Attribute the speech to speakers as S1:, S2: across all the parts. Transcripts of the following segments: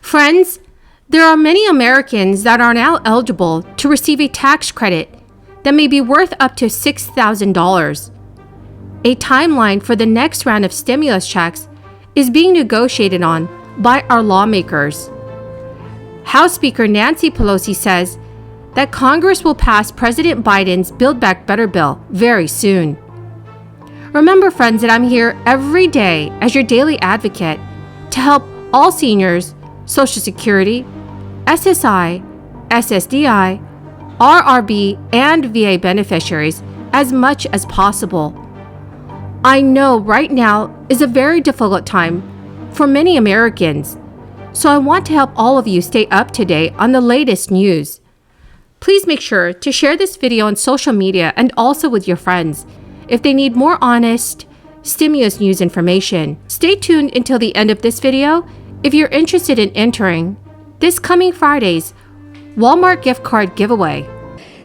S1: Friends, there are many Americans that are now eligible to receive a tax credit that may be worth up to $6,000. A timeline for the next round of stimulus checks is being negotiated on by our lawmakers. House Speaker Nancy Pelosi says that Congress will pass President Biden's Build Back Better bill very soon. Remember, friends, that I'm here every day as your daily advocate to help all seniors, Social Security, SSI, Sddi, RRB, and VA beneficiaries as much as possible. I know right now is a very difficult time for many Americans, so I want to help all of you stay up to date on the latest news. Please make sure to share this video on social media and also with your friends if they need more honest stimulus news information. Stay tuned until the end of this video if you're interested in entering this coming Friday's Walmart gift card giveaway.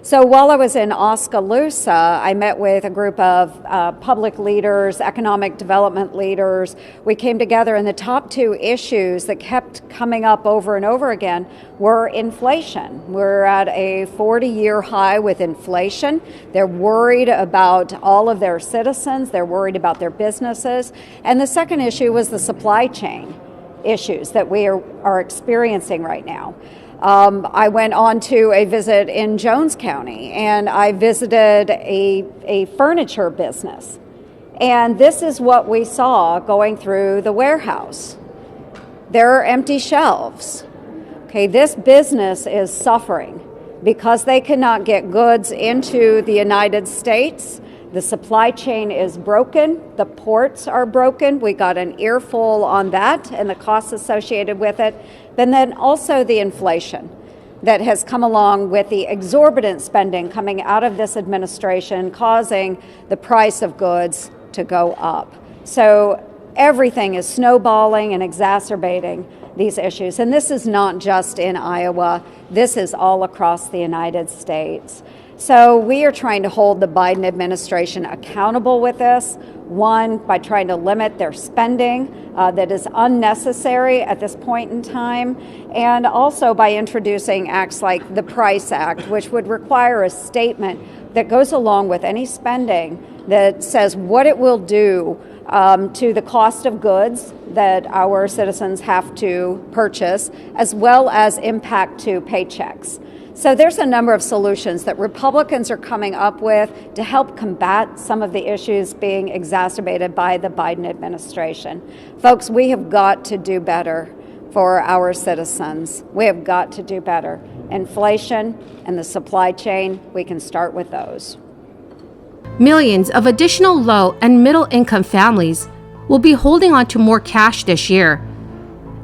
S2: So while I was in Oskaloosa, I met with a group of public leaders, economic development leaders. We came together, and the top two issues that kept coming up over and over again were inflation. We're at a 40-year high with inflation. They're worried about all of their citizens. They're worried about their businesses. And the second issue was the supply chain issues that we are experiencing right now. I went on to a visit in Jones County, and I visited a furniture business. And this is what we saw going through the warehouse. There are empty shelves. Okay, this business is suffering because they cannot get goods into the United States. The supply chain is broken. The ports are broken. We got an earful on that and the costs associated with it. And then also the inflation that has come along with the exorbitant spending coming out of this administration, causing the price of goods to go up. So everything is snowballing and exacerbating these issues. And this is not just in Iowa. This is all across the United States. So we are trying to hold the Biden administration accountable with this. One, by trying to limit their spending that is unnecessary at this point in time, and also by introducing acts like the Price Act, which would require a statement that goes along with any spending that says what it will do to the cost of goods that our citizens have to purchase, as well as impact to paychecks. So there's a number of solutions that Republicans are coming up with to help combat some of the issues being exacerbated by the Biden administration. Folks, we have got to do better for our citizens. We have got to do better. Inflation and the supply chain, we can start with those.
S1: Millions of additional low and middle income families will be holding on to more cash this year,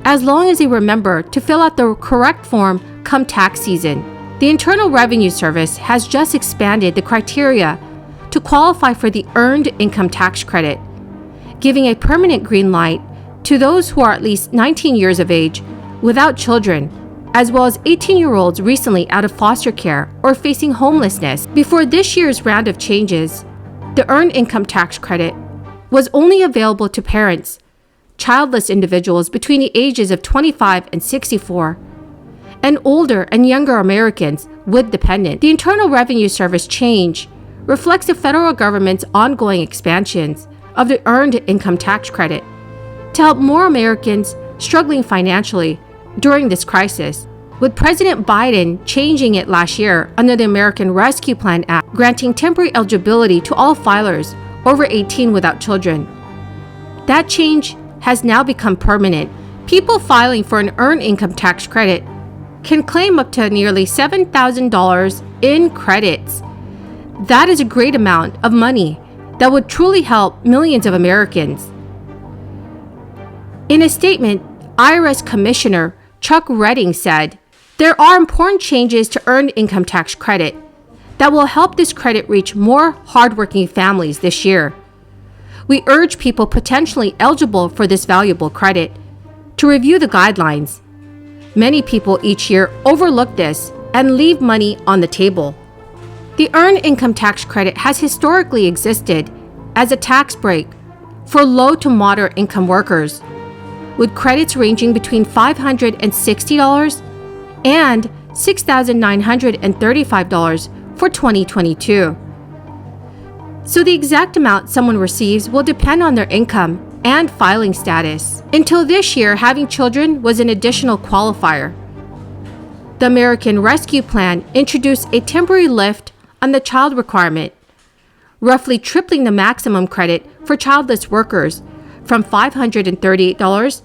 S1: as long as they remember to fill out the correct form come tax season. The Internal Revenue Service has just expanded the criteria to qualify for the Earned Income Tax Credit, giving a permanent green light to those who are at least 19 years of age without children, as well as 18-year-olds recently out of foster care or facing homelessness. Before this year's round of changes, the Earned Income Tax Credit was only available to parents, childless individuals between the ages of 25 and 64, and older and younger Americans with dependents. The Internal Revenue Service change reflects the federal government's ongoing expansions of the Earned Income Tax Credit to help more Americans struggling financially during this crisis, with President Biden changing it last year under the American Rescue Plan Act, granting temporary eligibility to all filers over 18 without children. That change has now become permanent. People filing for an Earned Income Tax Credit can claim up to nearly $7,000 in credits. That is a great amount of money that would truly help millions of Americans. In a statement, IRS Commissioner Chuck Redding said, "There are important changes to Earned Income Tax Credit that will help this credit reach more hardworking families this year. We urge people potentially eligible for this valuable credit to review the guidelines. Many people each year overlook this and leave money on the table." The Earned Income Tax Credit has historically existed as a tax break for low to moderate income workers, with credits ranging between $560 and $6,935 for 2022. So the exact amount someone receives will depend on their income and filing status. Until this year, having children was an additional qualifier. The American Rescue Plan introduced a temporary lift on the child requirement, roughly tripling the maximum credit for childless workers from $538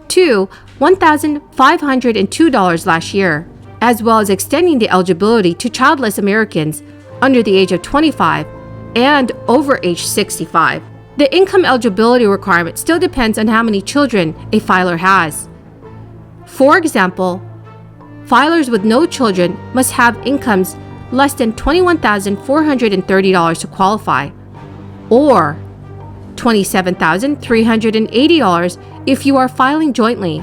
S1: to $1,502 last year, as well as extending the eligibility to childless Americans under the age of 25 and over age 65. The income eligibility requirement still depends on how many children a filer has. For example, filers with no children must have incomes less than $21,430 to qualify, or $27,380 if you are filing jointly.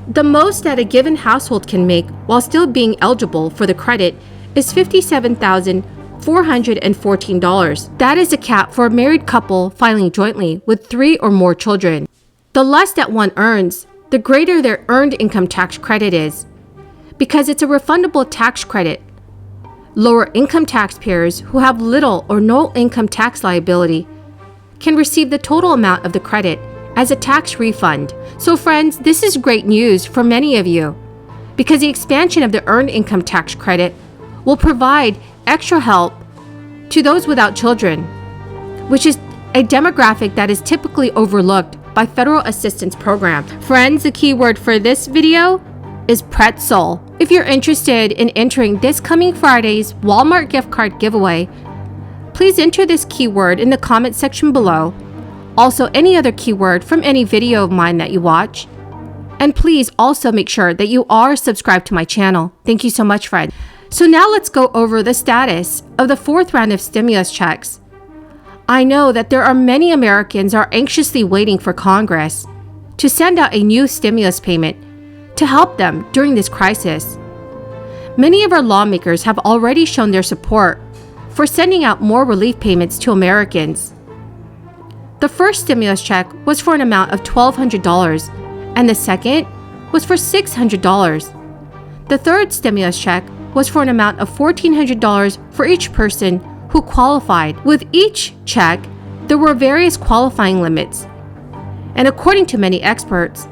S1: The most that a given household can make while still being eligible for the credit is $57,414. That is a cap for a married couple filing jointly with 3 or more children. The less that one earns, the greater their earned income tax credit is, because it's a refundable tax credit. Lower income taxpayers who have little or no income tax liability can receive the total amount of the credit as a tax refund. So friends, this is great news for many of you, because the expansion of the earned income tax credit will provide extra help to those without children, which is a demographic that is typically overlooked by federal assistance programs. Friends, the keyword for this video is pretzel. If you're interested in entering this coming Friday's Walmart gift card giveaway, please enter this keyword in the comment section below. Also, any other keyword from any video of mine that you watch. And please also make sure that you are subscribed to my channel. Thank you so much, friends. So now let's go over the status of the 4th round of stimulus checks. I know that there are many Americans are anxiously waiting for Congress to send out a new stimulus payment to help them during this crisis. Many of our lawmakers have already shown their support for sending out more relief payments to Americans. The first stimulus check was for an amount of $1,200, and the second was for $600. The third stimulus check was for an amount of $1,400 for each person who qualified. With each check, there were various qualifying limits, and according to many experts,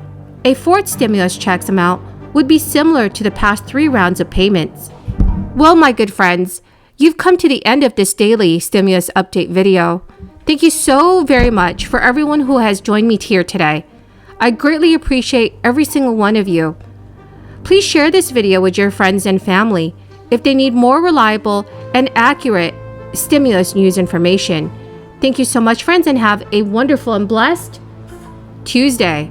S1: a 4th stimulus check's amount would be similar to the past 3 rounds of payments. Well, my good friends, you've come to the end of this daily stimulus update video. Thank you so very much for everyone who has joined me here today. I greatly appreciate every single one of you. Please share this video with your friends and family if they need more reliable and accurate stimulus news information. Thank you so much, friends, and have a wonderful and blessed Tuesday.